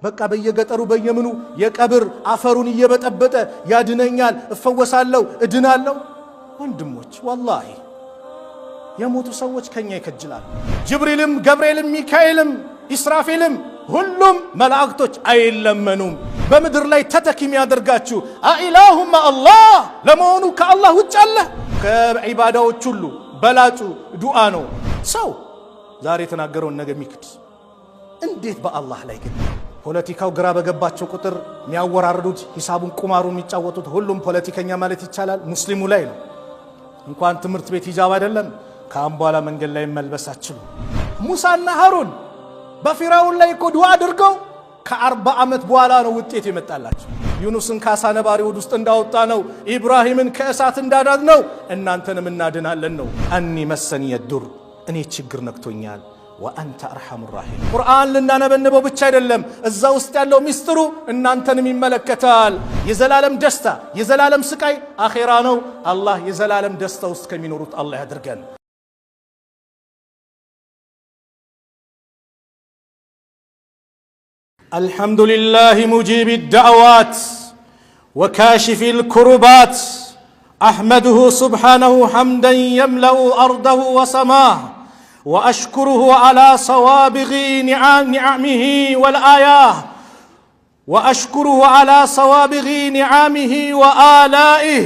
በቃ በየገጠሩ በየምኑ የቀብር አፈሩን እየበጠበጠ ያድነኛል፣ እፈወሳለሁ፣ እድናለሁ። ወንድሞች ወላሂ የሞቱ ሰዎች ከኛ ይከጅላል። ጅብሪልም ገብርኤልም ሚካኤልም ኢስራፊልም ሁሉም መላእክቶች አይለመኑም። በምድር ላይ ተተኪ የሚያደርጋችሁ አኢላሁማ አላህ ለመሆኑ ከአላህ ውጭ አለ? ከዒባዳዎች ሁሉ በላጩ ዱዓ ነው። ሰው ዛሬ የተናገረውን ነገ የሚክድ እንዴት በአላህ ላይ ግን? ፖለቲካው ግራ በገባቸው ቁጥር የሚያወራርዱት ሂሳቡን ቁማሩን የሚጫወቱት ሁሉም ፖለቲከኛ ማለት ይቻላል ሙስሊሙ ላይ ነው። እንኳን ትምህርት ቤት ሂጃብ አይደለም ከአሁን በኋላ መንገድ ላይ መልበሳችሁ። ሙሳና ሃሩን በፊራውን ላይ እኮ ዱዓ አድርገው ከ40 ዓመት በኋላ ነው ውጤት የመጣላቸው። ዩኑስን ከአሳ ነባሪ ሆድ ውስጥ እንዳወጣ ነው፣ ኢብራሂምን ከእሳት እንዳዳን ነው፣ እናንተንም እናድናለን ነው። አኒ መሰኒ የዱር እኔ ችግር ነክቶኛል፣ ወአንተ አርሐሙ ራሒም። ቁርአን ልናነበንበው ብቻ አይደለም፣ እዛ ውስጥ ያለው ሚስጥሩ እናንተንም ይመለከታል። የዘላለም ደስታ የዘላለም ስቃይ አኼራ ነው። አላህ የዘላለም ደስታ ውስጥ ከሚኖሩት አላህ ያድርገን። الحمد لله مجيب الدعوات وكاشف الكربات، أحمده سبحانه حمدا يملأ أرضه وسماه، وأشكره على صوابغ نعمه والآيات، وأشكره على صوابغ نعمه وآلائه،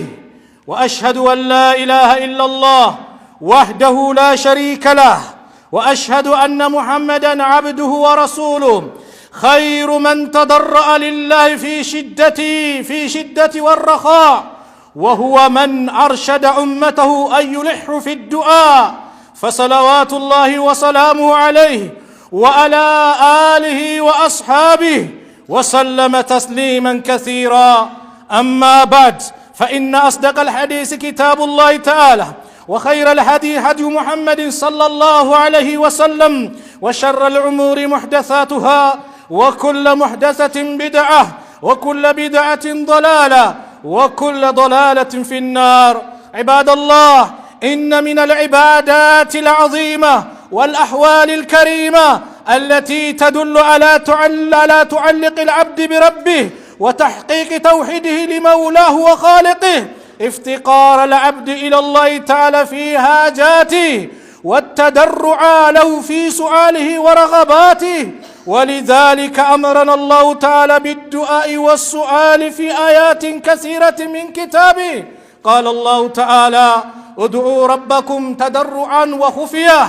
وأشهد أن لا إله إلا الله وحده لا شريك له، وأشهد أن محمدا عبده ورسوله، خير من تضرأ لله في شدة والرخاء، وهو من أرشد أمته أن يلحوا في الدعاء، فصلوات الله وسلامه عليه وعلى آله وأصحابه وسلم تسليما كثيرا. أما بعد، فإن أصدق الحديث كتاب الله تعالى، وخير الهدي هدي محمد صلى الله عليه وسلم، وشر الأمور محدثاتها، وكل محدثة بدعة، وكل بدعة ضلالة، وكل ضلالة في النار. عباد الله، إن من العبادات العظيمة والأحوال الكريمة التي تدل على تعلق العبد بربه وتحقيق توحيده لمولاه وخالقه افتقار العبد إلى الله تعالى في حاجاته، والتضرع له في سؤاله ورغباته. ولذلك أمرنا الله تعالى بالدعاء والسؤال في آيات كثيرة من كتابه. قال الله تعالى: ادعوا ربكم تضرعا وخفية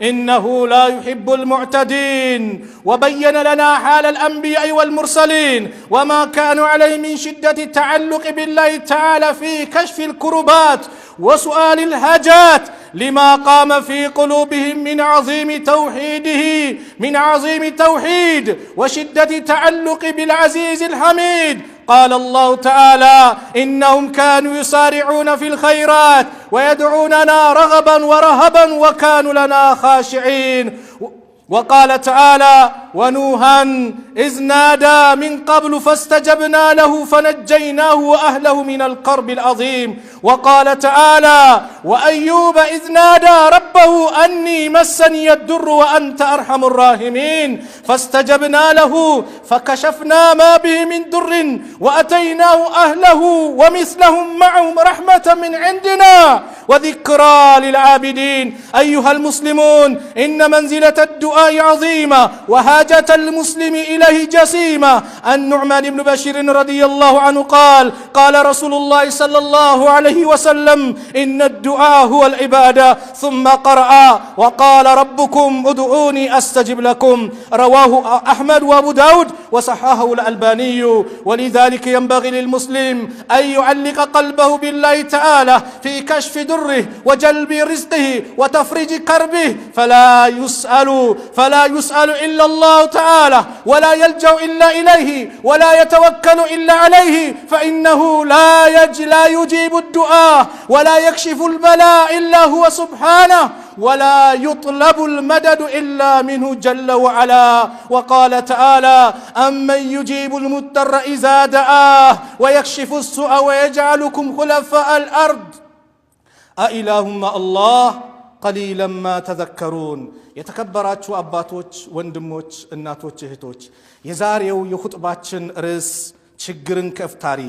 إنه لا يحب المعتدين. وبين لنا حال الأنبياء والمرسلين وما كانوا عليه من شدة التعلق بالله تعالى في كشف الكربات وسؤال الحاجات، لما قام في قلوبهم من عظيم توحيد وشدة تعلق بالعزيز الحميد. قال الله تعالى: إنهم كانوا يسارعون في الخيرات ويدعوننا رغبا ورهبا وكانوا لنا خاشعين. وقال تعالى: ونوحا إذ نادى من قبل فاستجبنا له فنجيناه وأهله من الكرب العظيم. وقال تعالى: وأيوب إذ نادى ربه أني مسني الضر وأنت أرحم الراحمين، فاستجبنا له فكشفنا ما به من ضر وأتيناه أهله ومثلهم معهم رحمة من عندنا وذكرى للعابدين. أيها المسلمون، إن منزلة الدعاء عظيمة وحاجة المسلم إليه جسيمة. عن نعمان بن بشير رضي الله عنه قال: قال رسول الله صلى الله عليه وسلم: إن الدعاء هو العبادة. ثم قرأ: وقال ربكم ادعوني أستجب لكم. رواه أحمد وأبو داود وصححه الألباني. ولذلك ينبغي للمسلم أن يعلق قلبه بالله تعالى في كشف ضره وجلب رزقه وتفريج كربه، فلا يسأل إلا الله تعالى، ولا يلجأ إلا إليه، ولا يتوكل إلا عليه، فإنه لا يجيب الدعاء ولا يكشف البلاء إلا هو سبحانه، ولا يطلب المدد إلا منه جل وعلا. وقال تعالى: أمن يجيب المضطر إذا دعاه ويكشف السوء ويجعلكم خلفاء الأرض أإله مع الله قليلا ما تذكرون. የተከበራችሁ አባቶች ወንድሞች እናቶች እህቶች የዛሬው የኹጥባችን ርዕስ ችግርን ከፍታሪ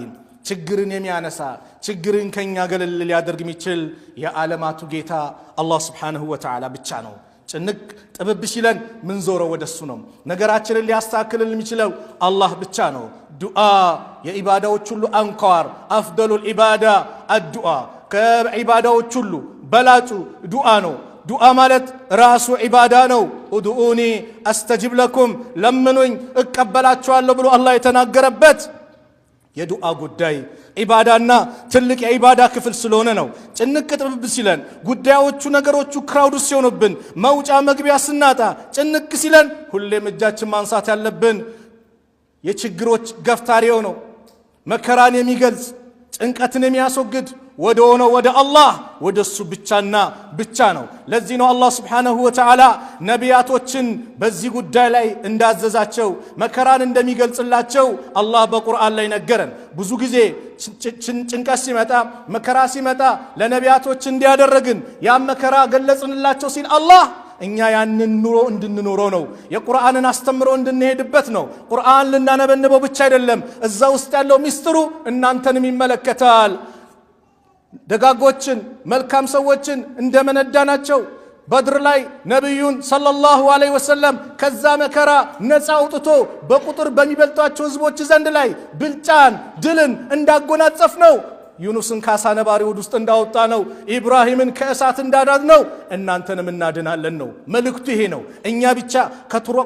ችግርን የሚያነሳ ችግርን ከኛ ገለል ሊያደርግ የሚችል የዓለማቱ ጌታ አላህ Subhanahu Wa Ta'ala ብቻ ነው ጭንቅ ጥብብ ሲለን ምን ዞረው ወደሱ ነው ነገራችንን ሊያስተካክልን የሚችለው አላህ ብቻ ነው ዱዓ የኢባዳዎች ሁሉ አንኳር አፍደሉል ኢባዳ አዱዓ ከኢባዳዎች ሁሉ በላጩ ዱዓ ነው ዱዓ ማለት ራሱ ኢባዳ ነው ኡዱኡኒ አስተጅብ ለኩም ለምኑኝ እቀበላችኋለሁ ብሎ አላህ የተናገረበት የዱዓ ጉዳይ ኢባዳና ትልቅ የኢባዳ ክፍል ስለሆነ ነው ጭንቅ ጥብብ ሲለን ጉዳዮቹ ነገሮቹ ክራውድ ሲሆኑብን መውጫ መግቢያ ስናጣ ጭንቅ ሲለን ሁሌም እጃችን ማንሳት ያለብን የችግሮች ገፍታሪው ነው መከራን የሚገልጽ ጭንቀትን የሚያስወግድ ወደ አላህ ወደሱ ብቻና ብቻ ነው ለዚህ ነው አላህ Subhanahu Wa Ta'ala ነቢያቶችን በዚህ ጉዳይ ላይ እንዳዘዛቸው መከራን እንደሚገልጽላቸው አላህ በቁርአን ላይ ነገረን ብዙ ጊዜ ጭንቀት ሲመጣ መከራ ሲመጣ ለነቢያቶች እንዲያደርግን ያ መከራ ገለጽንላቸው ሲል አላህ እኛ ያንን ኑሮ እንድንኖረው ነው የቁርአንን አስተምሮ እንድንሄድበት ነው ቁርአን ልናነበንበው ብቻ አይደለም እዛ ውስጥ ያለው ሚስጥሩ እናንተንም ይመለከታል ደጋጎችን መልካም ሰዎችን እንደመነዳናቸው በድር ላይ ነብዩን ሰለላሁ ዐለይሂ ወሰለም ከዛ መከራ ነፃ አውጥቶ በቁጥር በሚበልጧቸው ህዝቦች ዘንድ ላይ ብልጫን ድልን እንዳጎናጸፍ ነው ዩኑስን ካሳ ነባሪ ውስጥ እንዳወጣ ነው ኢብራሂምን ከእሳት እንዳዳን ነው እናንተንም እናድናለን ነው መልእክቱ ይሄ ነው እኛ ብቻ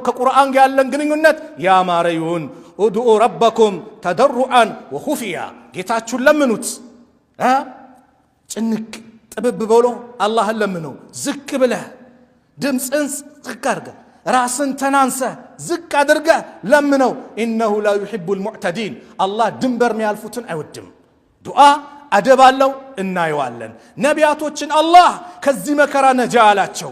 ከቁርአን ጋር ያለን ግንኙነት ያማረዩን ኡድኡ ረበኩም ተደሩአን ወኹፊያ ጌታችሁን ለምኑት ጭንቅ ጥብብ ብሎ አላህን ለምነው ዝቅ ብለህ ድምጽን ዝቅ አድርገህ ራስን ተናንሰ ዝቅ አድርገህ ለምነው ኢነሁ ላ ዩሂቡል ሙዕተዲን አላህ ድንበር የሚያልፉትን አይወድም ዱዓ አደባለው እናየዋለን ነቢያቶችን አላህ ከዚህ መከራ ነጃ አላቸው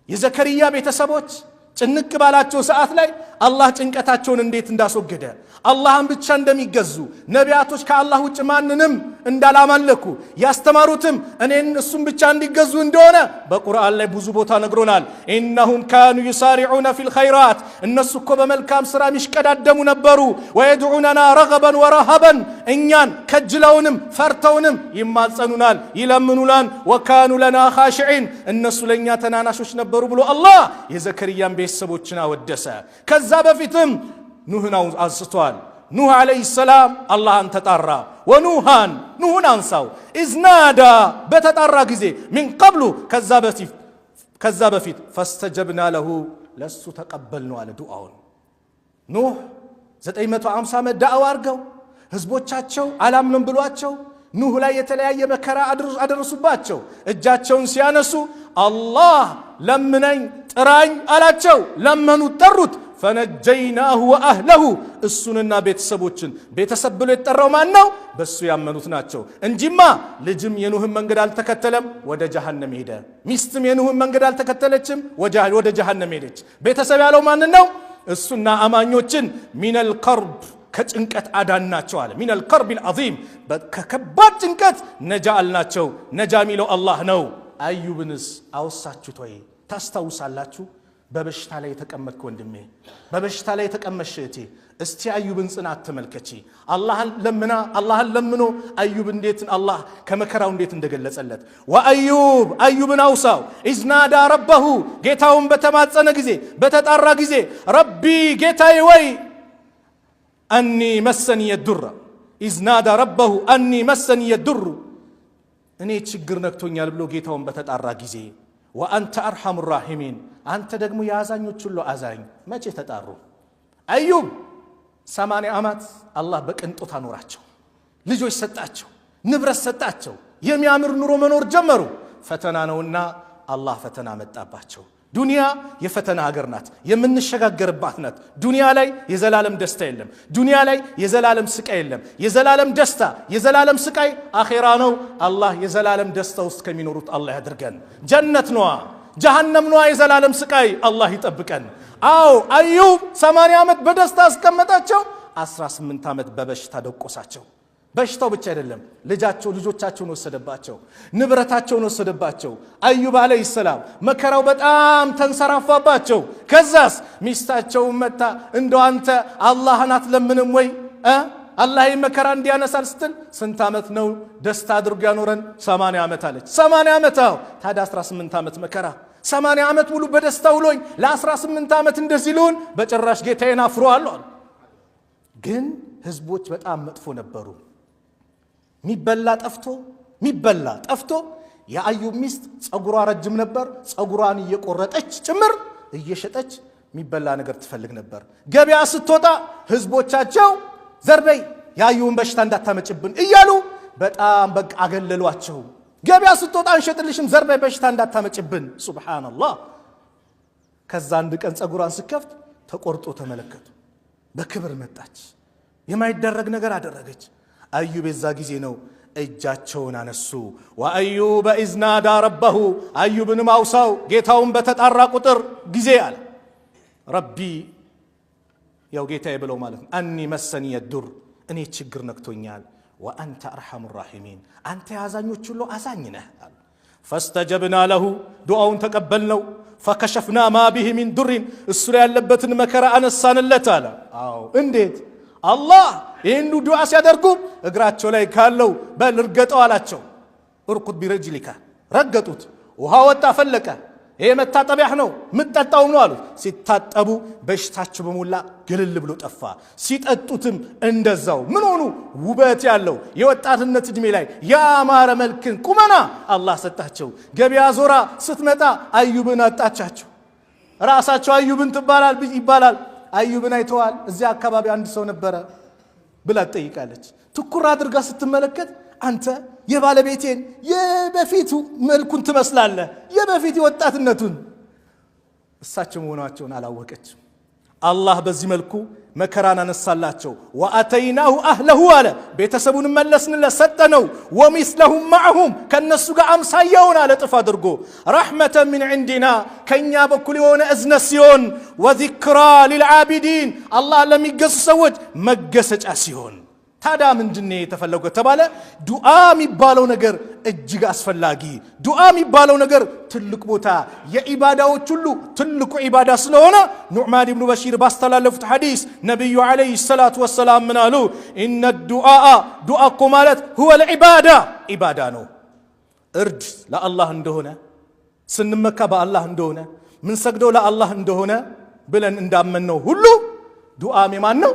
የዘከሪያ ቤተሰቦች ጭንቅ ባላቸው ሰዓት ላይ አላህ ጭንቀታቸውን እንዴት እንዳስወገደ አላህን ብቻ እንደሚገዙ ነቢያቶች ከአላህ ውጭ ማንንም እንዳላመለኩ ያስተማሩትም እኔን እሱን ብቻ እንዲገዙ እንደሆነ በቁርአን ላይ ብዙ ቦታ ነግሮናል ኢነሁም ካኑ ይሳሪዑነ ፊል ኸይራት እነሱ እኮ በመልካም ስራ ሚሽቀዳደሙ ነበሩ ወየድዑነና ረገበን ወረሃበን እኛን ከጅለውንም ፈርተውንም ይማጸኑናል ይለምኑናል ወካኑ ለና ኻሺዒን እነሱ ለኛ ተናናሾች ነበሩ ብሎ አላህ የዘከሪያን ቤተሰቦችን አወደሰ ከዛ በፊትም ኑህን አንስቷል ኑህ አለይሂ ሰላም አላህን ተጣራ ኑህን አንሳው ኢዝናዳ በተጣራ ጊዜ ምን ቀብሉ ከዛ በፊት ፈስተጀብና ለሁ ለሱ ተቀበልነው አለ ዱዓውን ኑህ 950 ዓመት ዳዕዋ አድርገው ህዝቦቻቸው አላምንም ብሏቸው ኑህ ላይ የተለያየ መከራ አደረሱባቸው እጃቸውን ሲያነሱ አላህ ለምነኝ ጥራኝ አላቸው ለመኑ ጠሩት ፈነጀይናሁ ወአህለሁ እሱንና ቤተሰቦችን ቤተሰብ ብሎ የተጠራው ማን ነው በሱ ያመኑት ናቸው እንጂማ ልጅም የኑህን መንገድ አልተከተለም ወደ ጀሃነም ሄደ ሚስትም የኑህን መንገድ አልተከተለችም ወደ ጀሃነም ሄደች ቤተሰብ ያለው ማን ነው እሱና አማኞችን ሚነል ቀርብ ከጭንቀት አዳናቸው አለ ሚነል ቀርቢል ዐዚም ከከባድ ጭንቀት ነጃ አልናቸው ነጃ የሚለው አላህ ነው አዩብንስ አውሳችሁት ወይ ታስታውሳላችሁ በበሽታ ላይ የተቀመጥክ ወንድሜ በበሽታ ላይ የተቀመጥሽ እህቴ እስቲ አዩብን ጽናት ተመልከቺ አላህን ለምኖ አዩብ እንዴት አላህ ከመከራው እንዴት እንደገለጸለት አዩብን አውሳው ኢዝናዳ ረበሁ ጌታውን በተማጸነ ጊዜ በተጣራ ጊዜ ረቢ ጌታዬ ወይ አኒ መሰኒ የዱር ኢዝናዳ ረበሁ አኒ መሰኒ የዱር እኔ ችግር ነክቶኛል ብሎ ጌታውን በተጣራ ጊዜ ወአንተ አርሐሙ ራሒሚን አንተ ደግሞ የአዛኞች ሁሉ አዛኝ መቼ ተጣሩ አዩብ 80 ዓመት አላህ በቅንጦት አኖራቸው ልጆች ሰጣቸው ንብረት ሰጣቸው የሚያምር ኑሮ መኖር ጀመሩ ፈተና ነውና አላህ ፈተና መጣባቸው ዱንያ የፈተና ሀገር ናት የምንሸጋገርባት ናት ዱንያ ላይ የዘላለም ደስታ የለም ዱንያ ላይ የዘላለም ስቃይ የለም የዘላለም ደስታ የዘላለም ስቃይ አኺራ ነው አላህ የዘላለም ደስታ ውስጥ ከሚኖሩት አላህ ያድርገን ጀነት ነው ጀሃነም ነው የዘላለም ስቃይ አላህ ይጠብቀን አው አዩብ 80 ዓመት በደስታ አስቀመጣቸው 18 ዓመት በበሽታ ደቆሳቸው በሽታው ብቻ አይደለም ልጆቻቸውን ወሰደባቸው ንብረታቸውን ወሰደባቸው አዩብ አለይሂ ሰላም መከራው በጣም ተንሰራፋባቸው ከዛስ ሚስታቸው መጣ እንደው አንተ አላህን አትለምንም ወይ አላህ መከራ እንዲያነሳል ስትል ስንት አመት ነው ደስታ አድርጎ ያኖረን 80 አመት አለች 80 አመት ታዲያ 18 አመት መከራ 80 አመት ሙሉ በደስታ ውሎኝ ለ18 አመት እንደዚህ ልሆን በጭራሽ ጌታዬን አፍሯል ግን ህዝቦች በጣም መጥፎ ነበሩ ሚበላ ጠፍቶ የአዩብ ሚስት ጸጉሯ ረጅም ነበር ጸጉሯን እየቆረጠች ጭምር እየሸጠች ሚበላ ነገር ትፈልግ ነበር ገበያ ስትወጣ ህዝቦቻቸው ዘርበይ የአዩብን በሽታ እንዳታመጭብን እያሉ በጣም በቃ አገለሏቸው ገበያ ስትወጣ እንሸጥልሽም ዘርበይ በሽታ እንዳታመጭብን ሱብሃንአላህ ከዛ አንድ ቀን ጸጉሯን ስከፍት ተቆርጦ ተመለከቱ በክብር መጣች የማይደረግ ነገር አደረገች አዩብ የዛ ጊዜ ነው እጃቸውን አነሱ ወአዩብ ኢዝናዳ ረበሁ አዩብንም አውሳው ጌታውን በተጣራ ቁጥር ጊዜ አለ ረቢ ያው ጌታዬ ብለው ማለት ነው አኒ መሰኒ የዱር እኔ ችግር ነክቶኛል ወአንተ አርሐሙ ራሒሚን አንተ ያዛኞች ሁሉ አዛኝ ነህ ፈስተጀብና ለሁ ዱዓውን ተቀበልነው ፈከሸፍና ማ ቢሂ ሚን ዱሪን እሱ ላይ ያለበትን መከራ አነሳንለት አለ አዎ እንዴት አላህ ይህን ዱዓ ሲያደርጉ እግራቸው ላይ ካለው በል እርገጠው አላቸው እርኩድ ቢረጅሊካ ረገጡት ውሃ ወጣ ፈለቀ ይሄ መታጠቢያህ ነው ምትጠጣው ነው አሉት ሲታጠቡ በሽታቸው በሙላ ግልል ብሎ ጠፋ ሲጠጡትም እንደዛው ምን ሆኑ ውበት ያለው የወጣትነት እድሜ ላይ ያማረ መልክን ቁመና አላህ ሰጣቸው ገበያ ዞራ ስትመጣ አዩብን አጣቻቸው ራሳቸው አዩብን ይባላል አዩብን አይተዋል እዚያ አካባቢ አንድ ሰው ነበረ ብላ ጠይቃለች ትኩር አድርጋ ስትመለከት አንተ የባለቤቴን የበፊቱ መልኩን ትመስላለህ የበፊት ወጣትነቱን እሳቸው መሆናቸውን አላወቀችም አላህ በዚህ መልኩ መከራን አነሳላቸው ወአተይናሁ አህለሁ አለ ቤተሰቡን መለስንለት ሰጠነው ወሚስለሁም ማዕሁም ከነሱ ጋር አምሳያውን አለ ጥፍ አድርጎ ረሕመተን ሚን ዒንዲና ከኛ በኩል የሆነ እዝነት ሲሆን ወዚክራ ሊልዓቢዲን አላህ ለሚገዙ ሰዎች መገሰጫ ሲሆን ታዲያ ምንድነው የተፈለገው ተባለ ዱዓ የሚባለው ነገር እጅግ አስፈላጊ ዱዓ የሚባለው ነገር ትልቅ ቦታ የኢባዳዎች ሁሉ ትልቁ ኢባዳ ስለሆነ ኑዕማን ኢብኑ በሺር ባስተላለፉት ሐዲስ ነብዩ አለይሂ ሰላቱ ወሰላም ምን አሉ ኢነ ዱዓ ማለት هو العباده ኢባዳ ነው እርድ ለአላህ እንደሆነ ስንመካ በአላህ እንደሆነ ምን ሰግደው ለአላህ እንደሆነ ብለን እንዳመነው ሁሉ ዱዓ ማን ነው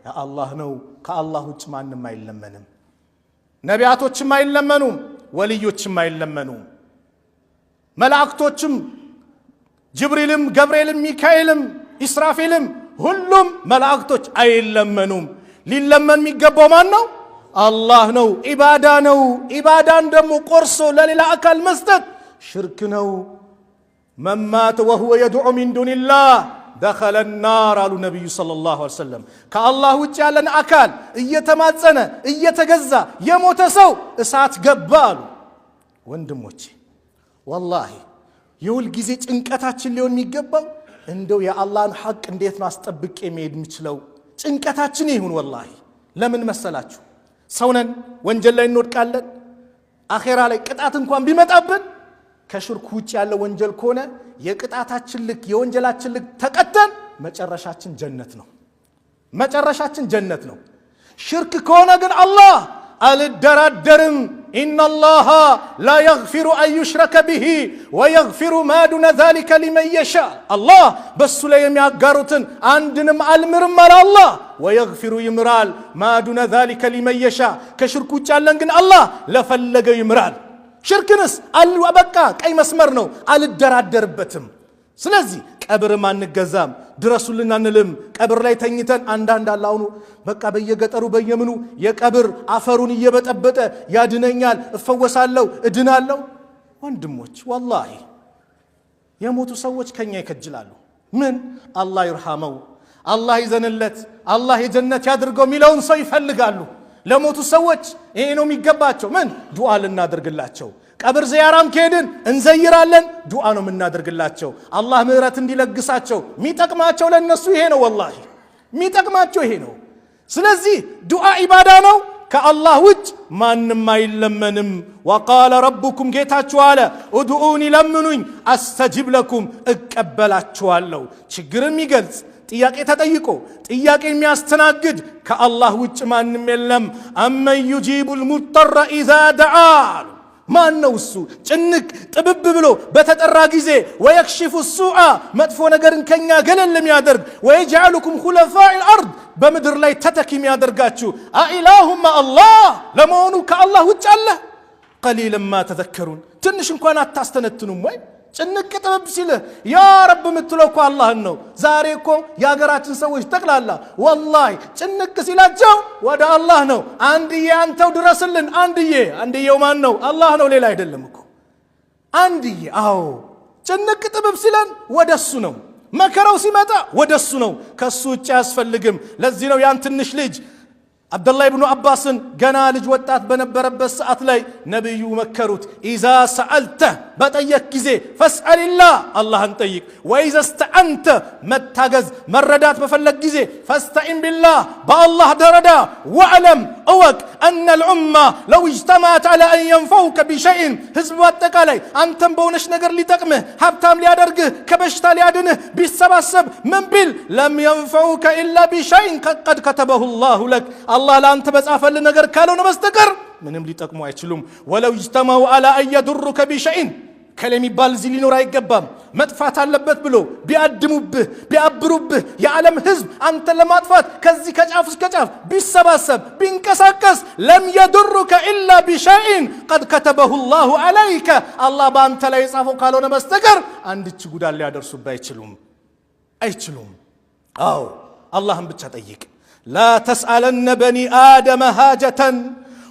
የአላህ ነው ከአላህ ውጭ ማንንም አይለመንም ነቢያቶችም አይለመኑም ወልዮችም አይለመኑም መላእክቶችም ጅብሪልም ገብርኤልም ሚካኤልም ኢስራፊልም ሁሉም መላእክቶች አይለመኑም ሊለመን የሚገባው ማን ነው አላህ ነው ኢባዳ ነው ኢባዳን ደግሞ ቆርሶ ለሌላ አካል መስጠት ሽርክ ነው መማት وهو يدعو من دون الله دخل النار አሉ ነብዩ ሰለላሁ ዐለይሂ ወሰለም ከአላህ ውጭ ያለን አካል እየተማጸነ እየተገዛ የሞተ ሰው እሳት ገባ አሉ ወንድሞቼ ወላሂ የሁል ጊዜ ጭንቀታችን ሊሆን የሚገባው እንደው የአላህን ሐቅ እንዴት ነው አስጠብቄ መሄድ የምችለው ጭንቀታችን ይሁን ወላሂ ለምን መሰላችሁ ሰውነን ወንጀል ላይ እንወድቃለን አኺራ ላይ ቅጣት እንኳን ቢመጣብን ከሽርክ ውጭ ያለው ወንጀል ከሆነ የቅጣታችን ልክ የወንጀላችን ልክ ተቀጠን መጨረሻችን ጀነት ነው ሽርክ ከሆነ ግን አላህ አልደራደርም ኢነላህ ላ يغفر أن يشرك به ويغفر ما دون ذلك لمن يشاء አላህ በሱ ላይ የሚያጋሩትን አንድንም አልምርም አለ አላህ ويغفر ይምራል ما دون ذلك لمن يشاء ከሽርክ ውጭ ያለን ግን አላህ ለፈለገው ይምራል ሽርክንስ በቃ ቀይ መስመር ነው አልደራደርበትም ስለዚህ ቀብር ማንገዛም ድረሱልን አንልም ቀብር ላይ ተኝተን አንዳንድ አላሁኑ በቃ በየገጠሩ በየምኑ የቀብር አፈሩን እየበጠበጠ ያድነኛል እፈወሳለሁ እድናለሁ ወንድሞች ወላሂ የሞቱ ሰዎች ከኛ ይከጅላሉ ምን አላህ ይርሐመው አላህ ይዘንለት አላህ የጀነት ያድርገው ሚለውን ሰው ይፈልጋሉ ለሞቱ ሰዎች ይሄ ነው የሚገባቸው ምን ዱዓ ልናደርግላቸው ቀብር ዚያራም ከሄድን እንዘይራለን ዱዓ ነው የምናደርግላቸው አላህ ምህረት እንዲለግሳቸው የሚጠቅማቸው ለነሱ ይሄ ነው ወላሂ የሚጠቅማቸው ይሄ ነው ስለዚህ ዱዓ ኢባዳ ነው ከአላህ ውጭ ማንም አይለመንም وقال ربكم ጌታችሁ አለ ادعوني ለምኑኝ አስተጅብ ለኩም እቀበላችኋለሁ ችግርን የሚገልጽ ጥያቄ ተጠይቆ ጥያቄ የሚያስተናግድ ከአላህ ውጭ ማንም የለም አመን يجيب المضطر اذا دعاه ማን ነው እሱ ጭንቅ ጥብብ ብሎ በተጠራ ጊዜ ويكشف السوء መጥፎ ነገርን ከኛ ገለል የሚያደርግ ويجعلكم خلفاء الارض በምድር ላይ ተተኪ የሚያደርጋችሁ አኢላሁማ አላህ ለመሆኑ ከአላህ ውጭ አለ قليلا ما تذكرون ትንሽ እንኳን አታስተነትኑም ወይ ጭንቅ ጥብብ ሲል ያ ረብ ምትለው እኮ አላህን ነው ዛሬ እኮ ያገራችን ሰዎች ተቅላላ ወላሂ ጭንቅ ሲላቸው ወደ አላህ ነው አንድዬ አንተው ድረስልን አንድዬው ማን ነው አላህ ነው ሌላ አይደለም እኮ አንድዬ አዎ ጭንቅ ጥብብ ሲለን ወደሱ ነው መከራው ሲመጣ ወደሱ ነው ከሱ ውጭ ያስፈልግም ለዚህ ነው ያን ትንሽ ልጅ አብዱላህ ኢብኑ አባስን ገና ልጅ ወጣት በነበረበት ሰዓት ላይ ነብዩ መከሩት ኢዛ ሰአልተ በጠየቅ ጊዜ ፈስአልላህ አላህን ጠይቅ ወኢዛ እስተአንተ መታገዝ መረዳት በፈለግ ጊዜ ፈስተኢን ቢላህ በአላህ ደረዳ ወዕለም እወቅ أن الأمة لو اجتمعت على أن ينفوك بشيء ህዝብ አጠቃላይ አንተም በሆነሽ ነገር ሊጠቅምህ ሀብታም ሊያደርግህ ከበሽታ ሊያድንህ ቢሰባሰብ ምን ቢል لم ينفوك إلا بشيء قد كتبه الله لك الله ለአንተ በጻፈልህ ነገር ካልሆነ በስተቀር ምንም ሊጠቅሙ አይችሉም ولو اجتمعوا على أن يضرك بشيء ከለሚባል ዚ ሊኖር አይገባም መጥፋት አለበት ብሎ ቢያድሙብህ ቢያብሩብህ የዓለም ህዝብ አንተ ለማጥፋት ከዚህ ከጫፍ እስከ ጫፍ ቢሰባሰብ ቢንቀሳቀስ لم يضرك إلا بشيء قد كتبه الله عليك الله በአንተ ላይ የጻፈው ካልሆነ በስተቀር አንድች ጉዳት ሊያደርሱብህ አይችሉም አዎ አላህን ብቻ ጠይቅ لا تسألن بني آدم حاجة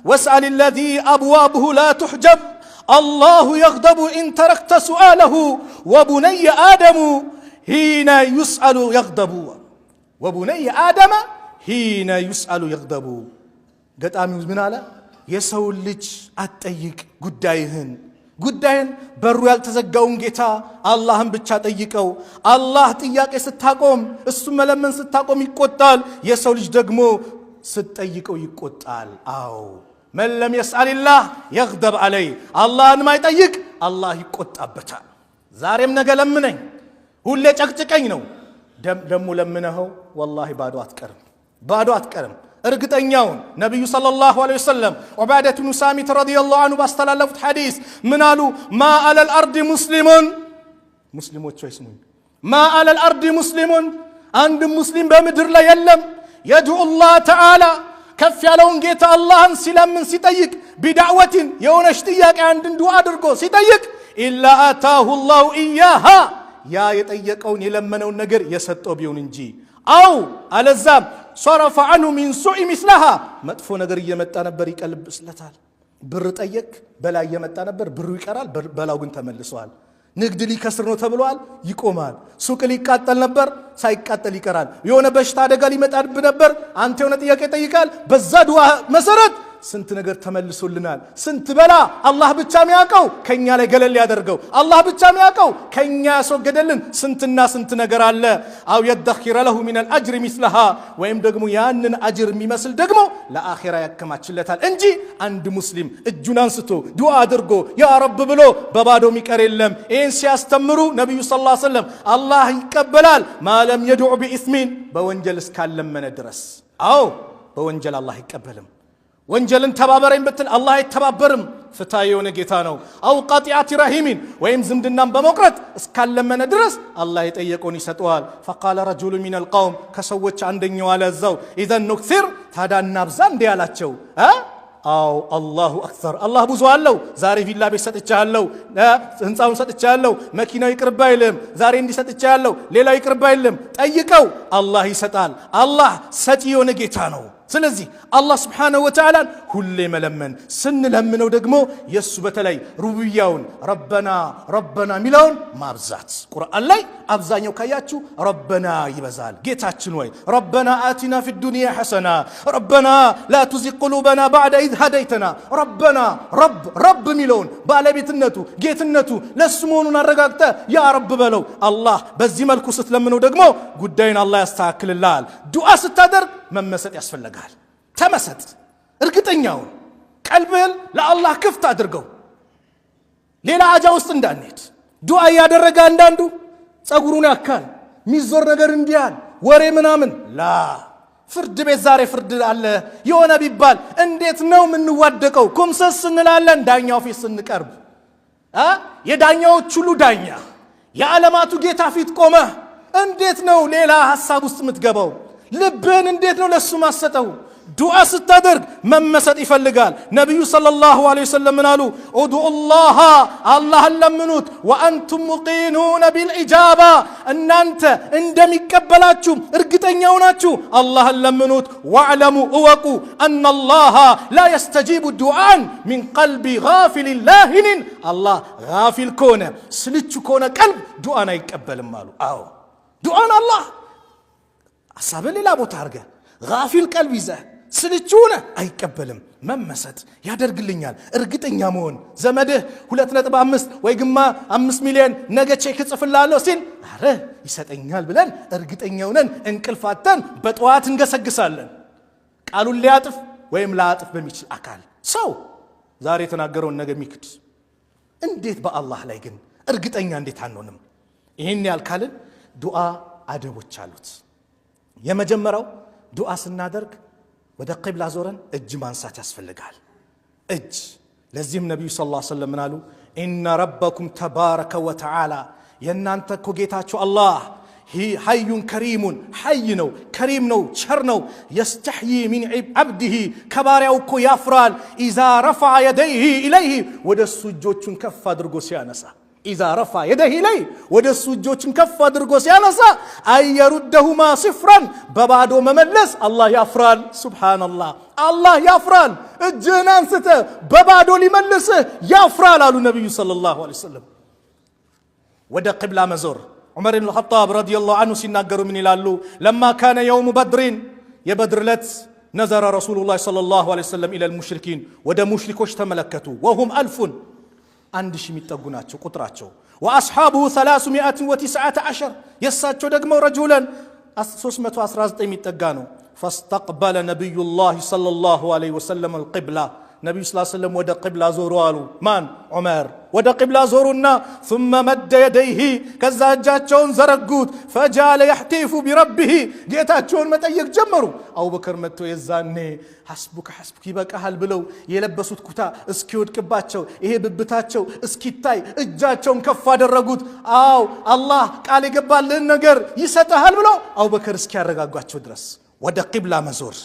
واسأل الذي أبوابه لا تحجب الله يغضب إن تركت سؤاله وبني آدم حين يسأل يغضب وبني آدم حين يسأل يغضب قطامي من على يسو ልጅ አትጠይቅ ጉዳይህን በሩ ያልተዘጋውን ጌታ አላህን ብቻ ጠይቀው አላህ ጥያቄ ስታቆም እሱ መለመን ስታቆም ይቆጣል የሰው ልጅ ደግሞ ስትጠይቀው ይቆጣል አዎ من لم يسأل الله يغضب عليه الله ما يطيق الله يቆጣበታል ዛሬም ነገ ለምነኝ ሁሌ ጨቅጭቀኝ ነው ደሞ ለምነው والله ባዶ አትቀርም እርግጠኛውን ነብዩ ሰለላሁ ዐለይሂ ወሰለም ዑባደቱ ብኑ ሳሚት ረዲየላሁ ዐንሁ ባስተላለፉት ሐዲስ ምን አሉ ما على الارض ሙስሊሞች ይስሙኝ ما على الارض مسلمون አንድ ሙስሊም በምድር ላይ የለም يدعو الله تعالى ከፍ ያለውን ጌታ አላህን ሲለምን ሲጠይቅ ቢዳዕወትን የሆነች ጥያቄ አንድን ዱዓ አድርጎ ሲጠይቅ ኢላ አታሁ الله ኢያሃ ያ የጠየቀውን የለመነውን ነገር የሰጠው ቢሆን እንጂ አው አለዛም صرف عنه من سوء مثلها መጥፎ ነገር እየመጣ ነበር ይቀልብስለታል ብር ጠየቅ በላ እየመጣ ነበር ብሩ ይቀራል በላው ግን ተመልሷል ንግድ ሊከስር ነው ተብሏል ይቆማል ሱቅ ሊቃጠል ነበር ሳይቃጠል ይቀራል የሆነ በሽታ አደጋ ሊመጣብ ነበር አንተ የሆነ ጥያቄ ጠይቃል በዛ ዱዓ መሰረት ስንት ነገር ተመልሶልናል ስንት በላ አላህ ብቻ የሚያውቀው ከኛ ላይ ገለል ያደርገው አላህ ብቻ የሚያውቀው ከኛ ያስወገደልን ስንትና ስንት ነገር አለ አው يدخر له من الاجر مثلها ወይም ደግሞ ያንን አጅር የሚመስል ደግሞ ለአኺራ ያከማችለታል እንጂ አንድ ሙስሊም እጁን አንስቶ ዱዓ አድርጎ ያ ረብ ብሎ በባዶ የሚቀር የለም ይህን ሲያስተምሩ ነብዩ ሰለላሁ ዐለይሂ ወሰለም አላህ ይቀበላል ማለም يدعو بإثم በወንጀል እስካለመነ ድረስ አው በወንጀል አላህ ይቀበልም ወንጀልን ተባበረኝ ብትል አላህ አይተባበርም ፍትሃዊ የሆነ ጌታ ነው አው ቃጢዓት ረሂሚን ወይም ዝምድናን በመቁረጥ እስካለመነ ድረስ አላህ የጠየቀውን ይሰጠዋል فقال رجل من القوم ከሰዎች አንደኛው አለዛው اذا نكثر ታዳና ብዛ እንደ ያላቸው አው አላሁ አክበር አላህ ብዙ አለው ዛሬ ቪላ ቤት ሰጥቻለሁ ህንጻውን ሰጥቻለሁ መኪናው ይቅርባይልም ዛሬ እንዲሰጥቻለሁ ሌላው ይቅርባይልም ጠይቀው አላህ ይሰጣል አላህ ሰጪ የሆነ ጌታ ነው ስለዚህ አላህ Subhanahu Wa Ta'ala ሁሌ መለመን ስንለምነው ደግሞ የሱ በተለይ ሩብያውን ረበና ሚላውን ማብዛት ቁርአን ላይ አብዛኛው ካያችሁ ረበና ይበዛል ጌታችን ወይ ረበና አቲና في الدنيا حسنة ረበና لا تزغ قلوبنا بعد إذ هديتنا ረበና ረብ ሚላውን ባለቤትነቱ ጌትነቱ ለሱ መሆኑን አረጋግጠ ያ ረብ በለው አላህ በዚህ መልኩ ስትለምነው ደግሞ ጉዳይን አላህ ያስተካክልልሃል ዱዓ ስታደርግ መመሰጥ ያስፈልጋል ተመሰጥ እርግጠኛው ቀልብህን ለአላህ ክፍት አድርገው ሌላ አጃ ውስጥ እንዳንሄድ ዱዓ ያደረገ አንዳንዱ ጸጉሩን ያካል ሚዞር ነገር እንዲያል ወሬ ምናምን ላ ፍርድ ቤት ዛሬ ፍርድ አለ የሆነ ቢባል እንዴት ነው ምንዋደቀው ኩምሰስ እንላለን ዳኛው ፊት ስንቀርብ የዳኛዎች ሁሉ ዳኛ የዓለማቱ ጌታ ፊት ቆመ እንዴት ነው ሌላ ሐሳብ ውስጥ ምትገባው ልብህን እንዴት ነው ለሱ ማሰጠው ዱዓ ስታደርግ መመሰጥ ይፈልጋል ነብዩ ሰለላሁ ዐለይሂ ወሰለም ምናሉ ኡዱላህ አላህን ለምኑት ወአንቱም ሙቂኑን ቢልኢጃባ እናንተ እንደሚቀበላችሁ እርግጠኛው ናችሁ አላህን ለምኑት ወዕለሙ እወቁ አነላህ ላ የስተጂቡ ዱዓን ሚን ቀልቢ ጋፊል ላሂን አላህ ጋፊል ከሆነ ስልቹ ከሆነ ቀልብ ዱዓን አይቀበልም አሉ አዎ ዱዓን አላህ ሐሳብ ሌላ ቦታ አርገ ጋፊል ቀልብ ይዘህ ስልቹነ አይቀበልም መመሰጥ ያደርግልኛል እርግጠኛ መሆን ዘመድህ 2.5 ወይ ግማ 5 ሚሊዮን ነገ ቼክ ጽፍላለሁ ሲል አረ ይሰጠኛል ብለን እርግጠኛው ነን እንቅልፋተን በጠዋት እንገሰግሳለን ቃሉን ሊያጥፍ ወይም ላጥፍ በሚችል አካል ሰው ዛሬ ተናገረውን ነገ የሚክድ እንዴት በአላህ ላይ ግን እርግጠኛ እንዴት አንሆንም ይሄን ያልካልን ዱዓ አደቦች አሉት የመጀመሪያው ዱዓ ስናደርግ ወደ ቂብላ ዞረን እጅ ማንሳት ያስፈልጋል እጅ ለዚህም ነብዩ ሰለላሁ ዐለይሂ ወሰለም ምናሉ ኢነ ረበኩም ተባረከ ወተዓላ የናንተ እኮ ጌታችሁ አላህ ሐዩን ከሪሙን ሐይ ነው ከሪም ነው ቸር ነው የስተሕይ ሚን ዐብዲሂ ከባሪያው እኮ ያፍራል ኢዛ ረፈዐ የደይሂ ኢለይሂ ወደሱ እጆቹን ከፍ አድርጎ ሲያነሳ إذا رفع يده إليه ودسو جوچن كف أدرغو سيانسا أن يردهما صفرا ببادو مملس الله يفرال سبحان الله الله يفرال الجنان سته ببادو لملسه يفرال على النبي صلى الله عليه وسلم ودا قبلة مزور عمر بن الخطاب رضي الله عنه سيناغروا من يلالو لما كان يوم بدر يبدر لت نظر رسول الله صلى الله عليه وسلم إلى المشركين ودا مشركوش تملكتوا وهم 1000 አንድ ሺህ የሚጠጉናቸው ቁጥራቸው ወአስሐቡ 319 የሳቸው ደግሞ ረጁላን 319 የሚጠጋ ነው فاستقبل نبي الله صلى الله عليه وسلم القبلة نبي صلى الله عليه وسلم ወደ ቂብላ ዞሩ አሉ ማን ዑመር ወደ ቂብላ ዞሩና ثم مد يديه ከዛ እጃቸውን ዘረጉት فجعل يحتف بربه ጌታቸውን መጠየቅ ጀመሩ አቡበከር መጥቶ የዛኔ ሐስቡክ ይበቃሃል ብለው የለበሱት ኩታ እስኪወድቅባቸው ይሄ ብብታቸው እስኪታይ እጃቸውን ከፍ አደረጉት አው አላህ ቃል የገባልን ነገር ይሰጣል ብለው አቡበከር እስኪያረጋጓቸው ድረስ ወደ ቂብላ መዞር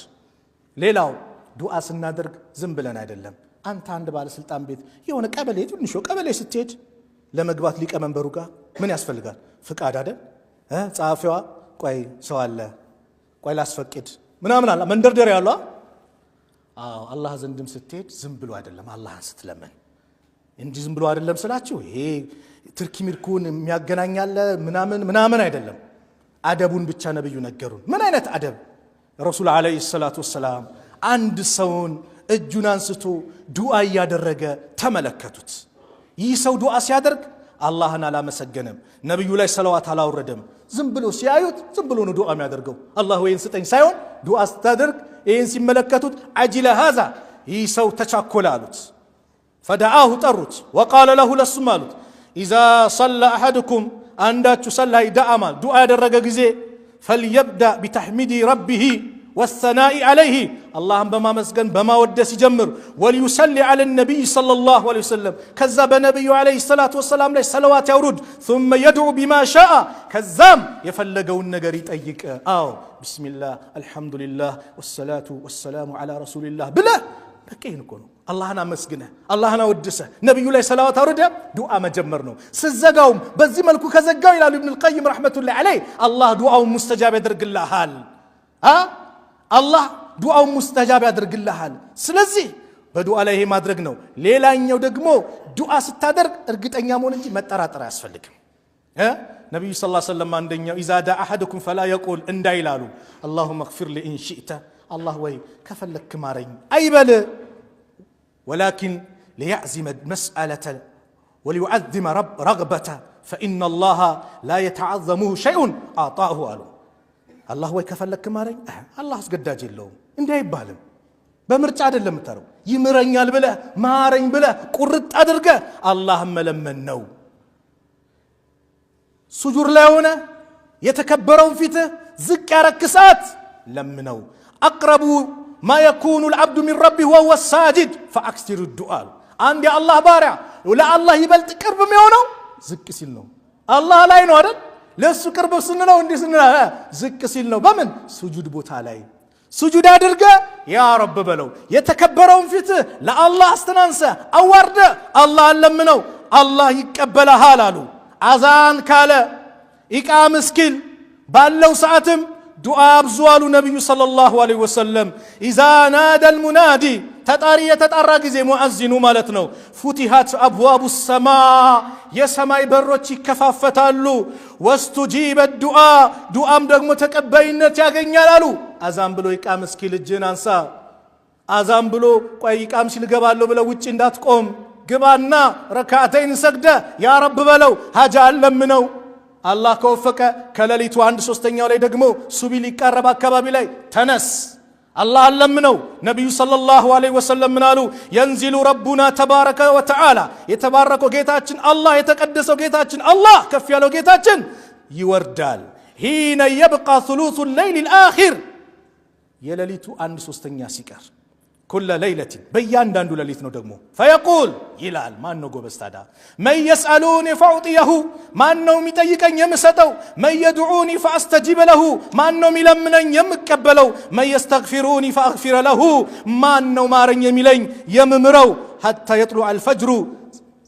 ሌላው ዱዓ ስናደርግ ዝም ብለን አይደለም አንተ አንድ ባለስልጣን ቤት የሆነ ቀበሌ ትንሽ ቀበሌ ስትሄድ ለመግባት ሊቀመንበሩ ጋር ምን ያስፈልጋል ፍቃድ አይደል ጻፊዋ ቆይ ሰው አለ ቆይ ላስፈቅድ ምናምን አላ መንደርደሪያ ያለው አዎ አላህ ዘንድም ስትሄድ ዝም ብሎ አይደለም አላህን ስትለምን እንጂ ዝም ብሎ አይደለም ስላችሁ ይሄ ትርኪ ሚርኩን የሚያገናኛለ ምናምን አይደለም አደቡን ብቻ ነብዩ ነገሩን ምን አይነት አደብ ረሱል አለይሂ ሰላቱ ወሰለም አንድ ሰውን እጁን አንስቶ ዱዓ ያደረገ ተመለከቱት ይህ ሰው ዱዓ ሲያደርግ አላህን አላመሰገነም ነብዩ ላይ ሰላዋት አላወረደም ዝም ብሎ ሲያዩት ዝም ብሎ ነው ዱዓ የሚያደርገው አላህ ወይን ስጠኝ ሳይሆን ዱዓ ስታደርግ ይህን ሲመለከቱት አጅለ هذا ይህ ሰው ተቻኮለ አሉት فدعاه ጠሩት وقال له ለሱም አሉት اذا صلى احدكم አንዳችሁ ሰላይ ዳአማል ዱዓ ያደረገ ጊዜ فليبدا بتحميد ربه والثناء عليه اللهم بما مسجن بما ودس يجمر وليصلي على النبي صلى الله عليه وسلم كذب النبي عليه الصلاه والسلام لي صلوات يورد ثم يدعو بما شاء كذام يفلقوا النجر يطيق بسم الله الحمد لله والصلاه والسلام على رسول الله بلا በቀይን እኮ ነው አላህና መስግነ አላህና ወድሰ ነብዩ ላይ ሰላዋት አውርደ ዱዓ መጀመር ነው ስዘጋውም በዚህ መልኩ ከዘጋው ይላሉ ኢብኑ القيم ረህመቱላሂ ዐለይሂ አላህ ዱዓውን ሙስተጃብ ያደርግልሃል አላህ ዱዓውን ሙስተጃብ ያደርግልሃል ስለዚህ በዱዓ ላይ ይሄ ማድረግ ነው ሌላኛው ደግሞ ዱዓ ስታደርግ እርግጠኛ መሆን እንጂ መጠራጠር አያስፈልግም ነብዩ ሰለላሁ ዐለይሂ ወሰለም አንደኛው اذا دعا احدكم فلا يقول እንዳይላሉ اللهم اغفر لي ان شئت الله وي كفلك مارين أيبل ولكن ليعزم مسألة وليعظم رغبته فإن الله لا يتعظمه شيء أعطاه قالوا الله وي كفلك مارين الله سقداج اللهم انده يبالم በምርጫ አይደለም ተረው ይምረኛል ብለ ማረኝ ብለ ቁርጥ አድርገ አላህን መለመን ነው ሱጁድ ላይ ሆነ የተከበረውን ፊት ዝቅ ያረክሳት ለምነው አቅረቡ ما يكون العبد من ربه وهو الساجد فاكثر الدعاء عند الله بارع ولا الله يبلጥ ቅርብ የሚሆነው ዝቅ ሲል ነው አላህ ላይ ነው አይደል ለሱ ቅርብ ስንለው እንዴ ስንላ ዝቅ ሲል ነው በምን ሱጁድ ቦታ ላይ ሱጁድ አድርገ ያ ረብ በለው የተከበረውን ፊት ለአላህ አስተናንሰ አዋርደ አላህ ለምነው አላህ ይቀበልሃል አሉ አዛን ካለ ኢቃም እስኪል ባለው ሰዓትም دعاء بزوال النبي صلى الله عليه وسلم إذا نادى المنادي تطاري يتطرى غزي مؤذن مالتنا فتحت أبواب السماء يا سماء بروች ይከፋፈታሉ واستجيب الدعاء دعاءም ደግሞ ተቀባይነት ያገኛል አሉ አዛን ብሎ ኢቃም እስኪል እጅን አንሳ አዛን ብሎ ቆይ ኢቃም ሲል ገባለሁ ብለው ውጪ እንዳትቆም ግባና ረካዓተይን ሰግደ ያ ረብ በለው ሀጃ አለምነው አላህ ከወፈቀ ከሌሊቱ 1/3 ላይ ደግሞ ሱቢ ሊቀርብ አካባቢ ላይ ተነስ አላህ አለምነው ነብዩ ሰለላሁ ዐለይሂ ወሰለም ምናሉ ينزل ربنا تبارك وتعالى የተባረከው ጌታችን አላህ የተቀደሰው ጌታችን አላህ ከፍ ያለው ጌታችን ይወርዳል حين يبقى ثلث الليل الآخر የሌሊቱ 1/3 ሲቀር كل ليلة بيانداندو لليت نو دغمو فيقول يلال ما نو غبستادا من يسالوني فاعطيه ما نو ميطيقن يمسطو من يدعوني فاستجيب له ما نو ميلمنن يمقبلو من يستغفروني فاغفر له ما نو مارن يميلن يممرو حتى يطلع الفجر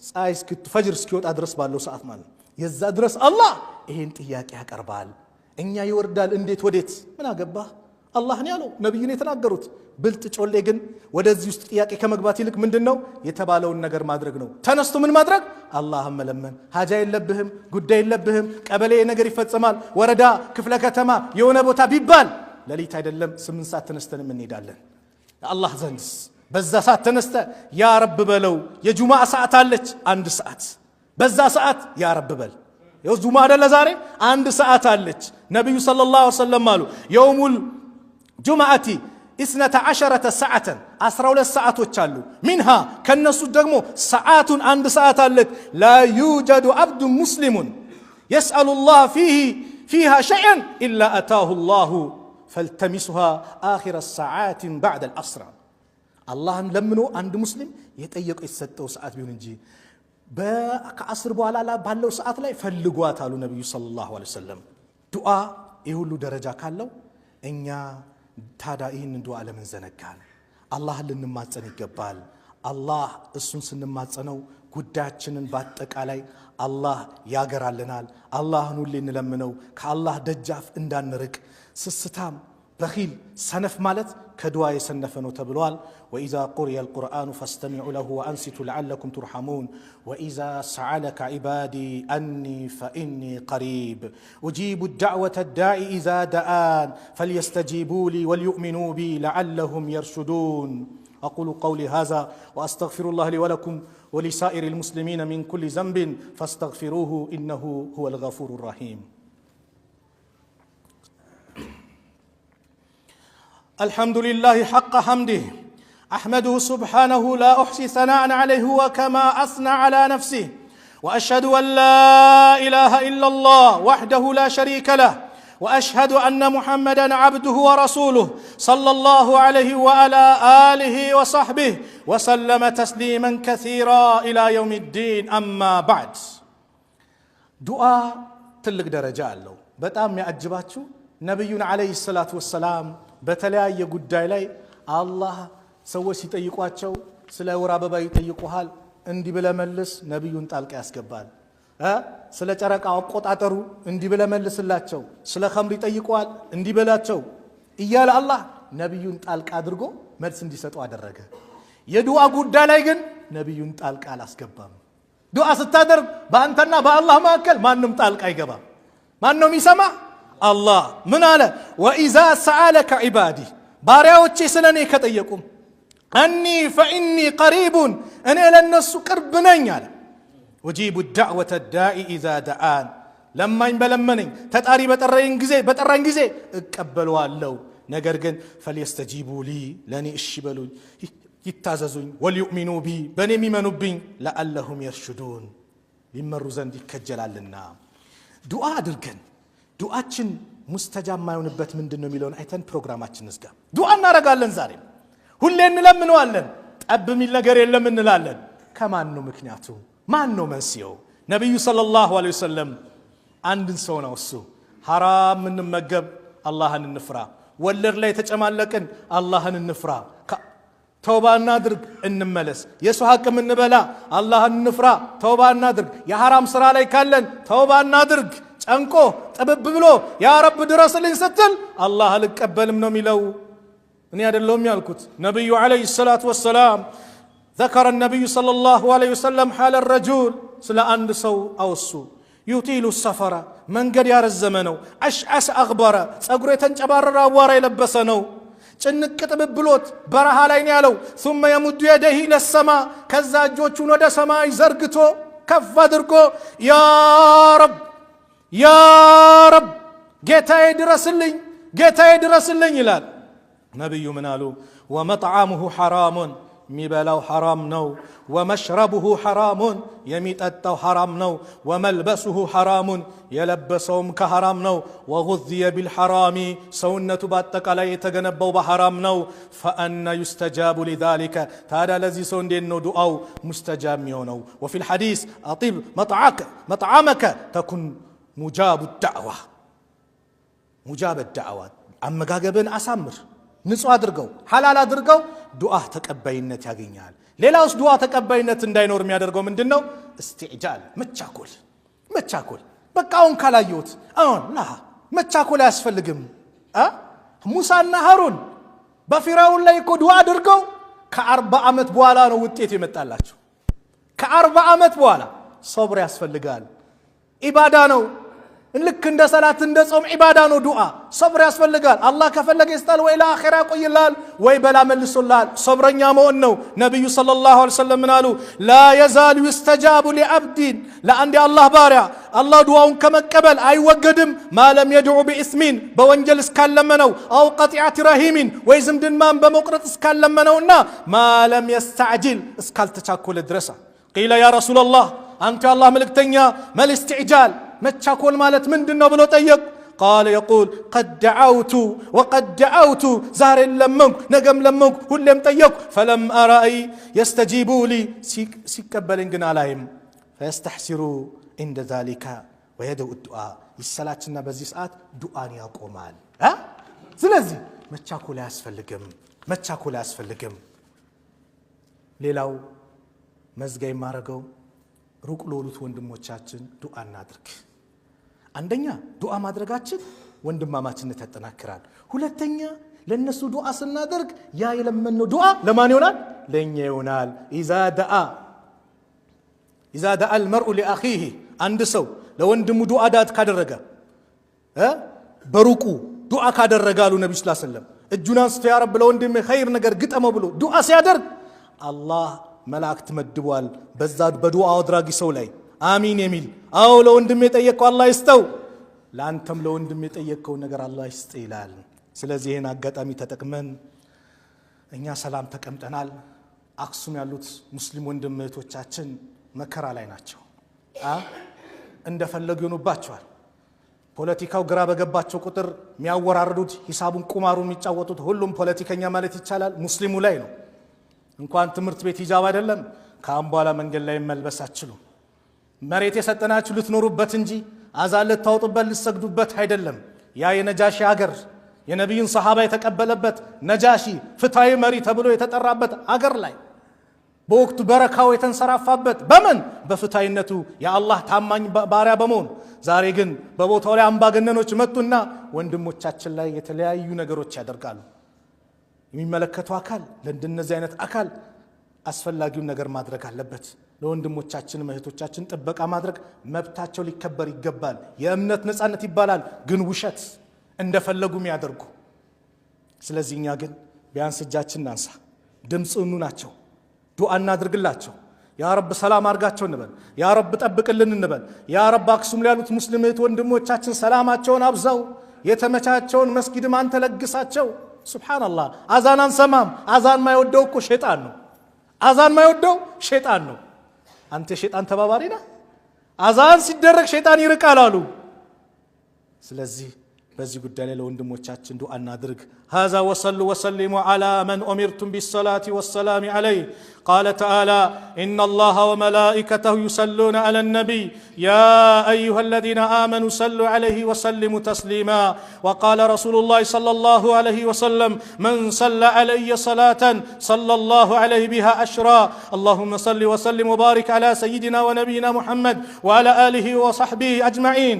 سايسكت فجر سكيوت ادرس بالو ساعات ማለት የዛ ድረስ አላህ ይሄን ጥያቄ ያቀርባል እኛ ይወርዳል እንዴት ወዴት ምን አገባ አላህ ነው ያለው ነብዩን የተናገሩት ብልጥ ጮሌ ግን ወደዚህ ውስጥ ጥያቄ ከመግባት ይልቅ ምንድነው የተባለውን ነገር ማድረግ ነው ተነስቶ ምን ማድረግ አላህን መለመን ሀጃ የለብህም ጉዳይ የለብህም ቀበሌ ነገር ይፈጸማል ወረዳ ክፍለ ከተማ የሆነ ቦታ ቢባል ለሊት አይደለም 8 ሰዓት ተነስተን እንሄዳለን አላህ ዘንድ በዛ ሰዓት ተነስተ ያ ረብ በለው የጁማዓ ሰዓት አለች 1 ሰዓት በዛ ሰዓት ያ ረብ በል የጁማዓ አይደለ ዛሬ 1 ሰዓት አለች ነብዩ ሰለላሁ ዐለይሂ ወሰለም አሉ የውሙል ጁማዓቲ 12 ساعة 12 ساعቶች አሉ منها ከነሱ ደግሞ ሰዓቱን 1 ሰዓት አለች لا يوجد عبد مسلم يسأل الله فيها شيئا إلا أتاه الله فالتمسها آخر الساعات بعد العصر አላህን ለምኖ አንድ ሙስሊም የጠየቀው የተሰጠው ሰዓት ቢሆን እንጂ በከአስር በኋላ ባለው ሰዓት ላይ ፈልጓት አሉ ነብዩ ሰለላሁ ዐለይሂ ወሰለም ዱዓ ይሁሉ ደረጃ ካለው እኛ ታዳ ይህን ዱዓ ለምን ዘነጋን አላህን ልንማጸን ይገባል አላህ እሱን ስንማጸነው ጉዳያችንን በአጠቃላይ አላህ ያገራልናል አላህን ሁሉ እንለምነው ከአላህ ደጃፍ እንዳንርቅ ስስታም በኺል ሰነፍ ማለት ከዱዓ የሰነፈ ነው ተብሏል وإذا قرئ القرآن فاستمعوا له وأنصتوا لعلكم ترحمون وإذا سألك عبادي أني فإني قريب أجيب الدعوة الداعي إذا دعان فليستجيبوا لي وليؤمنوا بي لعلهم يرشدون أقول قولي هذا وأستغفر الله لي ولكم ولسائر المسلمين من كل ذنب فاستغفروه إنه هو الغفور الرحيم الحمد لله حق حمده أحمده سبحانه لا أحصي ثناء عليه وكما أثنى على نفسه وأشهد أن لا إله إلا الله وحده لا شريك له وأشهد أن محمدًا عبده ورسوله صلى الله عليه وعلى آله وصحبه وسلم تسليمًا كثيرا إلى يوم الدين أما بعد دعاء تلك درجة له በጣም ያጅባችሁ ነብዩን አለይሂ ሰላቱ ወሰለም በተለያየ ጉዳይ ላይ አላህ ሰዎች ሲጠይቋቸው ስለ ወር አበባ ይጠይቁሃል እንዲህ ብለ መልስ ነብዩን ጣልቃ ያስገባል ስለ ጨረቃ አቆጣጠሩ እንዲህ ብለ መልስላቸው ስለ ኸምር ይጠይቁሃል እንዲህ በላቸው እያለ አላህ ነብዩን ጣልቃ አድርጎ መልስ እንዲሰጡ አደረገ የዱዓ ጉዳይ ላይ ግን ነብዩን ጣልቃ አላስገባም ዱዓ ስታደርግ በአንተና በአላህ መካከል ማንንም ጣልቃ አይገባም ማንንም ይሰማ አላህ ምን አለ وإذا سألك عبادي ባሪያዎቼ ስለኔ ከጠየቁም أني فإني قريب أنا لنሱ ቅርብ ነኝ አለ وجيب الدعوة الداعي إذا دعان لما ينبلمنኝ ተጣሪ በጠራኝ ጊዜ እቀበለዋለሁ ነገር ግን فليستجيبوا لي ለኔ እሺ በሉኝ ይታዘዙኝ ወልዩእሚኑ ቢ በኔ የሚመኑብኝ لعلهم يرشدون ሊመሩ ዘንድ ይከጀላልና ዱዓ አድርገን ዱዓችን ሙስተጃብ ማይሆንበት ምንድነው የሚለውን አይተን ፕሮግራማችን እንዝጋ ዱዓ እናረጋለን ዛሬ ሁሌ እንለምነዋለን ጠብ የሚል ነገር የለም እንላለን ከማን ነው ምክንያቱ ማን ነው መንስኤው ነብዩ ሰለላሁ ዐለይሂ ወሰለም አንድን ሰው ነው እሱ ሐራም እንመገብ አላህን እንፍራ ወለድ ላይ ተጨማለቅን አላህን እንፍራ ተውባ እናድርግ እንመለስ የሰው ሐቅም እንበላ አላህን እንፍራ ተውባ እናድርግ የሐራም ስራ ላይ ካለን ተውባ እናድርግ ጨንቆ ጥብብ ብሎ ያ ረብ ድረስልኝ ስትል አላህ አልቀበልም ነው የሚለው እኔ አይደለም ያልኩት ነብዩ አለይሂ ሰላቱ ወሰለም ذكر النبي صلى الله عليه وسلم حال الرجل سلا عند سو اوسو يطيل السفر من قد يرزم ነው አሽአስ አግበረ ጸጉሩ የተንጨባረረ አዋራ የለበሰ ነው ጭንቅ ጥብብሎት በረሃ ላይ ነው ያለው ثم يمد يده الى السماء ከዛ እጆቹን ወደ ሰማይ ዘርግቶ ከፍ አድርጎ ያ ረብ ጌታዬ ድረስልኝ ይላል ነብዩ ምን አሉ ومطعمه حرام ميبلاو حرام نو ومشربه حرام يميتتو حرام نو وملبسه حرام يلبسهم كحرام نو وغذي بالحرام سونة باتك على يتجنبوا بحرام نو فأن يستجاب لذلك تادا الذي سوندين نو دعاو مستجاب ميونو وفي الحديث أطيب مطعمك تكن مجاب الدعوة أما قاقبين أسامر ንጹህ አድርገው ሐላል አድርገው ዱዓ ተቀባይነት ያገኛል ሌላውስ ዱዓ ተቀባይነት እንዳይኖር የሚያደርገው ምንድነው استعجال መቻኮል በቃውን ካላየሁት አሁን መቻኮል አያስፈልግም ሙሳና ሃሩን በፊራውን ላይ እኮ ዱዓ አድርገው ከ40 ዓመት በኋላ ነው ውጤት የመጣላቸው ከ40 ዓመት በኋላ ሶብር ያስፈልጋል ኢባዳ ነው ልክ እንደ ሰላት እንደ ጾም ኢባዳ ነው ዱዓ ሶብር ያስፈልጋል አላህ ከፈለገ ይስጣል ወይ ለአኺራ ቆይላል ወይ በላ መልሶላል ሶብረኛ መሆን ነው ነብዩ ሰለላሁ ዐለይሂ ወሰለም ምናሉ لا يزال يستجاب لعبد ለአንድ አላህ ባሪያ አላህ ዱዓውን ከመቀበል አይወገድም ማለም يدعو باسم በወንጀል እስካለመነው አው قطيعه رحيم ወይ ዝምድናን በመቁረጥ እስካለመነውና ማለም يستعجل እስካልተቻኮለ ድረስ قيل يا رسول الله انت الله ملكتኛ ما الاستعجال መቻኮል ማለት ምንድነው ብሎ ጠየቁ قال يقول قد دعوت زار لمنك نجم لمنك ሁሌም ጠየቁ فلم ارى يستجيبوا لي ሲቀበልን ግን አላይም فيستحسروا عند ذلك ويدعو الدعاء ይሰላችና በዚህ ሰዓት ዱዓን ያቆማል ስለዚህ መቻኮል ያስፈልግም ሌላው መዝጋይ ማረገው ሩቅ ሎሉት ወንድሞቻችን ዱዓ እናድርግ አንደኛ ዱዓ ማድረጋችን ወንድማማችነት ያጠናክራል ሁለተኛ ለነሱ ዱዓ ስናደርግ ያ የለመነው ዱዓ ለማን ይሆናል ለኛ ይሆናል اذا دعا المرء لاخيه አንድ ሰው ለወንድሙ ዱዓ ካደረገ በሩቁ ዱዓ ካደረጋሉ ነብዩ ሰለላሁ ዐለይሂ ወሰለም እጁን አንስቶ ያ ረብ ለወንድሜ ኸይር ነገር ግጠመው ብሎ ዱዓ ሲያደርግ አላህ መላእክት መድቧል በዛ በዱዓው አድራጊ ሰው ላይ አሚን የሚል አው ለወንድም የጠየቀው አላህ ይስጠው ላንተም ለወንድም የጠየቀው ነገር አላህ ይስጥ ይላል ስለዚህ ይሄን አጋጣሚ ተጠቅመን እኛ ሰላም ተቀምጠናል አክሱም ያሉት ሙስሊም ወንድም እህቶቻችን መከራ ላይ ናቸው እንደፈለጉ ይኑባቸዋል ፖለቲካው ግራ በገባቸው ቁጥር የሚያወራርዱት ሂሳቡን ቁማሩን የሚጫወቱት ሁሉም ፖለቲከኛ ማለት ይቻላል ሙስሊሙ ላይ ነው እንኳን ትምህርት ቤት ሂጃብ አይደለም ካምባላ መንገድ ላይ መልበሳችሉ መሬት የሰጠናችሁ ልትኖሩበት እንጂ አዛል ልታወጡበት ልትሰግዱበት አይደለም ያ የነጃሺ ሀገር የነብዩን ሰሃባ የተቀበለበት ነጃሺ ፍታዬ መሪ ተብሎ የተጠራበት ሀገር ላይ በወቅቱ በረካው የተንሰራፋበት በመን በፍታይነቱ የአላህ ታማኝ ባሪያ በመሆኑ ዛሬ ግን በቦታው ላይ አምባገነኖች መጡና ወንድሞቻችን ላይ የተለያዩ ነገሮች ያደርጋሉ የሚመለከተው አካል ለእንደነዚህ አይነት አካል አስፈላጊውን ነገር ማድረግ አለበት ለወንድሞቻችን እህቶቻችን ጥበቃ ማድረግ መብታቸው ሊከበር ይገባል የእምነት ነፃነት ይባላል ግን ውሸት እንደፈለጉም ያደርጉ ስለዚህኛ ግን ቢያንስ እጃችንን አንሳ ድምጽኑ ናቸው ዱዓ እናድርግላቸው ያ ረብ ሰላም አርጋቸው እንበል ያ ረብ ጠብቅልን እንበል ያ ረብ አክሱም ላይ ያሉት ሙስሊም እህት ወንድሞቻችን ሰላማቸውን አብዛው የተመቻቸውን መስጊድም አንተ ለግሳቸው። ሱብሃንአላህ። አዛን አንሰማም። አዛን ማይወደው እኮ ሸይጣን ነው። አዛን ማይወደው ሸይጣን ነው። አንተ ሸይጣን ተባባሪ ነህ። አዛን ሲደረግ ሸይጣን ይርቃል አሉ። ስለዚህ በዚህ ጉዳይ ላይ ለወንድሞቻችን ዱዓ እናድርግ። هذا وصلوا وسلموا على من أمرتم بالصلاة والسلام عليه. قال تعالى إن الله وملائكته يصلون على النبي يا أيها الذين آمنوا صلوا عليه وسلموا تسليما. وقال رسول الله صلى الله عليه وسلم من صلى علي صلاة صلى الله عليه بها أشرا. اللهم صل وسلم وبارك على سيدنا ونبينا محمد وعلى آله وصحبه أجمعين.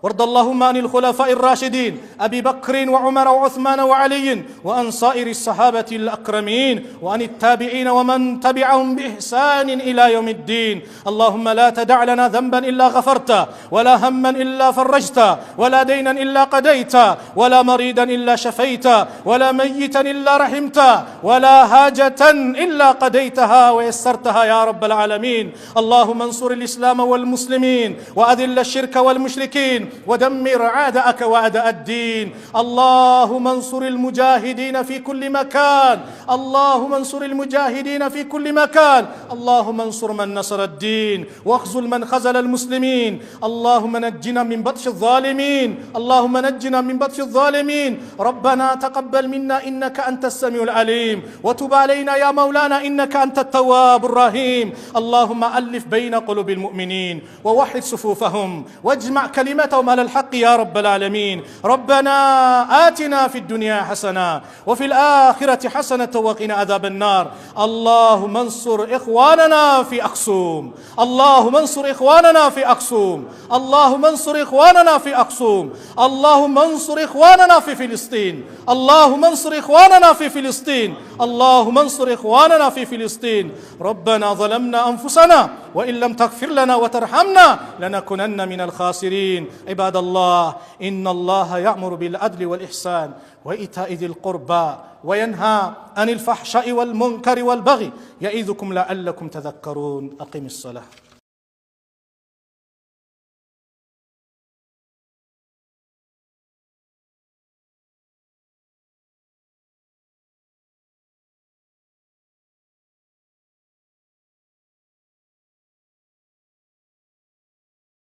وارض اللهم عن الخلفاء الراشدين أبي بكر وعمر وعثمان وعلي وأن سائر الصحابة الأكرمين وأن التابعين ومن تبعهم بإحسان إلى يوم الدين. اللهم لا تدع لنا ذنبا إلا غفرته ولا هما إلا فرجته ولا دينا إلا قضيته ولا مريدا إلا شفيته ولا ميتا إلا رحمته ولا حاجة إلا قضيتها ويسرتها يا رب العالمين. اللهم انصر الإسلام والمسلمين وأذل الشرك والمشركين ودمر أعداءك وأعداء الدين. اللهم انصر المجاهدين في كل مكان. اللهم انصر المجاهدين في كل مكان. اللهم انصر من نصر الدين واخذل من خذل المسلمين. اللهم نجنا من بطش الظالمين. اللهم نجنا من بطش الظالمين. ربنا تقبل منا إنك أنت السميع العليم وتب علينا يا مولانا إنك أنت التواب الرحيم. اللهم ألف بين قلوب المؤمنين ووحد صفوفهم واجمع كلمتهم على الحق يا رب العالمين. ربنا آتنا في الدنيا حسنة وفي الآخرة حسنة وقنا عذاب النار. اللهم انصر إخواننا في أقصوم. اللهم انصر إخواننا في أقصوم. اللهم انصر إخواننا في أقصوم. اللهم انصر إخواننا في فلسطين. اللهم انصر إخواننا في فلسطين. اللهم انصر إخواننا في فلسطين. ربنا ظلمنا أنفسنا وإن لم تغفر لنا وترحمنا لنكونن من الخاسرين. عباد الله إن الله يأمر بالعدل والإحسان وإيتاء ذي القربى وينهى عن الفحشاء والمنكر والبغي يعظكم لعلكم تذكرون. أقم الصلاة.